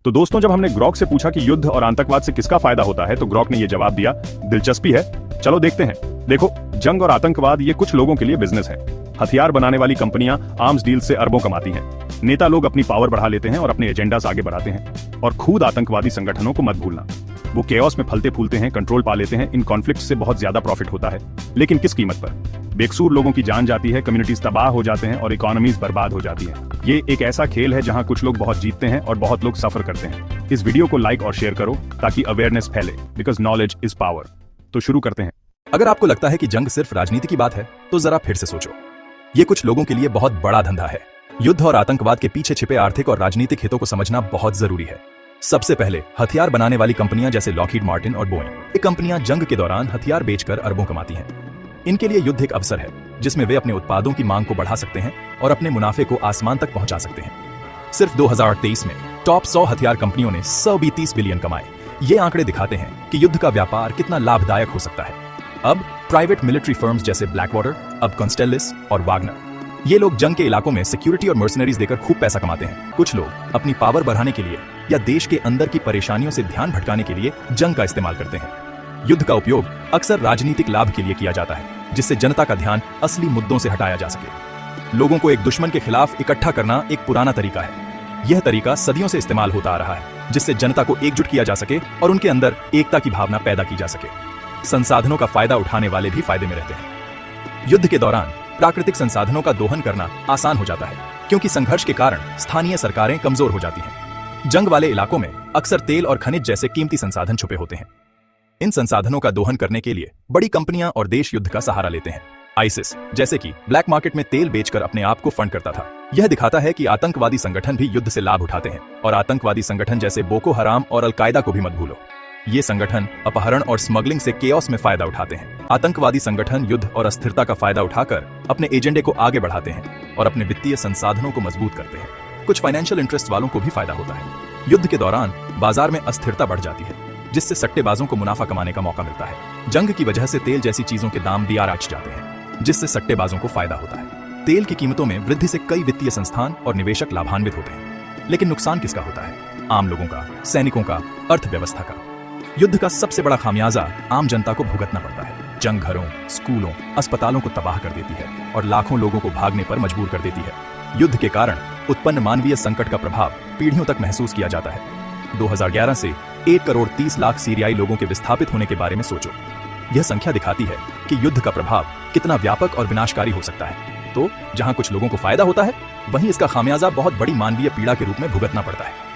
तो दोस्तों, जब हमने ग्रॉक से पूछा कि युद्ध और आतंकवाद से किसका फायदा होता है, तो ग्रॉक ने ये जवाब दिया, दिलचस्पी है, चलो देखते हैं। देखो, जंग और आतंकवाद ये कुछ लोगों के लिए बिजनेस है। हथियार बनाने वाली कंपनियां आर्म्स डील से अरबों कमाती हैं। नेता लोग अपनी पावर बढ़ा लेते हैं और अपने एजेंडास आगे बढ़ाते हैं। और खुद आतंकवादी संगठनों को मत भूलना, वो केओस में फलते फूलते हैं, कंट्रोल पा लेते हैं। इन कॉन्फ्लिक्ट से बहुत ज्यादा प्रॉफिट होता है, लेकिन किस कीमत पर? बेकसूर लोगों की जान जाती है, कम्युनिटीज तबाह हो जाते हैं और इकोनॉमीज बर्बाद हो जाती है। ये एक ऐसा खेल है जहां कुछ लोग बहुत जीतते हैं और बहुत लोग सफर करते हैं। इस वीडियो को लाइक और शेयर करो ताकि अवेयरनेस फैले, बिकॉज नॉलेज इज पावर। तो शुरू करते हैं। अगर आपको लगता है कि जंग सिर्फ राजनीति की बात है, तो जरा फिर से सोचो। ये कुछ लोगों के लिए बहुत बड़ा धंधा है। युद्ध और आतंकवाद के पीछे छिपे आर्थिक और राजनीतिक हितों को समझना बहुत जरूरी है। सबसे पहले हथियार बनाने वाली कंपनियां जैसे लॉकहीड मार्टिन और बोइंग, ये कंपनियां जंग के दौरान हथियार बेचकर अरबों कमाती हैं। इनके लिए युद्ध एक अवसर है जिसमें वे अपने उत्पादों की मांग को बढ़ा सकते हैं और अपने मुनाफे को आसमान तक पहुंचा सकते हैं। सिर्फ 2023 में टॉप 100 हथियार कंपनियों ने 132 बिलियन कमाए। ये आंकड़े दिखाते हैं कि युद्ध का व्यापार कितना लाभदायक हो सकता है। अब प्राइवेट मिलिट्री फर्म्स जैसे ब्लैकवाटर, अब कॉन्स्टेलिस और वागनर, ये लोग जंग के इलाकों में सिक्योरिटी और मर्सनरीज देकर खूब पैसा कमाते हैं। कुछ लोग अपनी पावर बढ़ाने के लिए या देश के अंदर की परेशानियों से ध्यान भटकाने के लिए जंग का इस्तेमाल करते हैं। युद्ध का उपयोग अक्सर राजनीतिक लाभ के लिए किया जाता है, जिससे जनता का ध्यान असली मुद्दों से हटाया जा सके। लोगों को एक दुश्मन के खिलाफ इकट्ठा करना एक पुराना तरीका है। यह तरीका सदियों से इस्तेमाल होता आ रहा है, जिससे जनता को एकजुट किया जा सके और उनके अंदर एकता की भावना पैदा की जा सके। संसाधनों का फायदा उठाने वाले भी फायदे में रहते हैं। युद्ध के दौरान प्राकृतिक संसाधनों का दोहन करना आसान हो जाता है, क्योंकि संघर्ष के कारण स्थानीय सरकारें कमजोर हो जाती हैं। जंग वाले इलाकों में अक्सर तेल और खनिज जैसे कीमती संसाधन छुपे होते हैं। इन संसाधनों का दोहन करने के लिए बड़ी कंपनियां और देश युद्ध का सहारा लेते हैं। आईसिस जैसे कि ब्लैक मार्केट में तेल बेचकर अपने आप को फंड करता था। यह दिखाता है कि आतंकवादी संगठन भी युद्ध से लाभ उठाते हैं। और आतंकवादी संगठन जैसे बोको हराम और अलकायदा को भी मत भूलो। ये संगठन अपहरण और स्मगलिंग से केओस में फायदा उठाते हैं। आतंकवादी संगठन युद्ध और अस्थिरता का फायदा उठाकर अपने एजेंडे को आगे बढ़ाते हैं और अपने वित्तीय संसाधनों को मजबूत करते हैं। कुछ फाइनेंशियल इंटरेस्ट वालों को भी फायदा होता है। युद्ध के दौरान बाजार में अस्थिरता बढ़ जाती है, जिससे सट्टेबाजों को मुनाफा कमाने का मौका मिलता है। जंग की वजह से तेल जैसी चीजों के दाम दियाराच जाते हैं, जिससे सट्टेबाजों को फायदा होता है। तेल की कीमतों में वृद्धि से कई वित्तीय संस्थान और निवेशक लाभान्वित होते हैं। लेकिन नुकसान किसका होता है? आम लोगों का, सैनिकों का, अर्थव्यवस्था का। युद्ध का सबसे बड़ा खामियाजा आम जनता को भुगतना पड़ता है। जंग घरों, स्कूलों, अस्पतालों को तबाह कर देती है और लाखों लोगों को भागने पर मजबूर कर देती है। युद्ध के कारण उत्पन्न मानवीय संकट का प्रभाव पीढ़ियों तक महसूस किया जाता है। 2011 से 1 करोड़ 30 लाख सीरियाई लोगों के विस्थापित होने के बारे में सोचो। यह संख्या दिखाती है कि युद्ध का प्रभाव कितना व्यापक और विनाशकारी हो सकता है। तो जहां कुछ लोगों को फायदा होता है, वहीं इसका खामियाजा बहुत बड़ी मानवीय पीड़ा के रूप में भुगतना पड़ता है।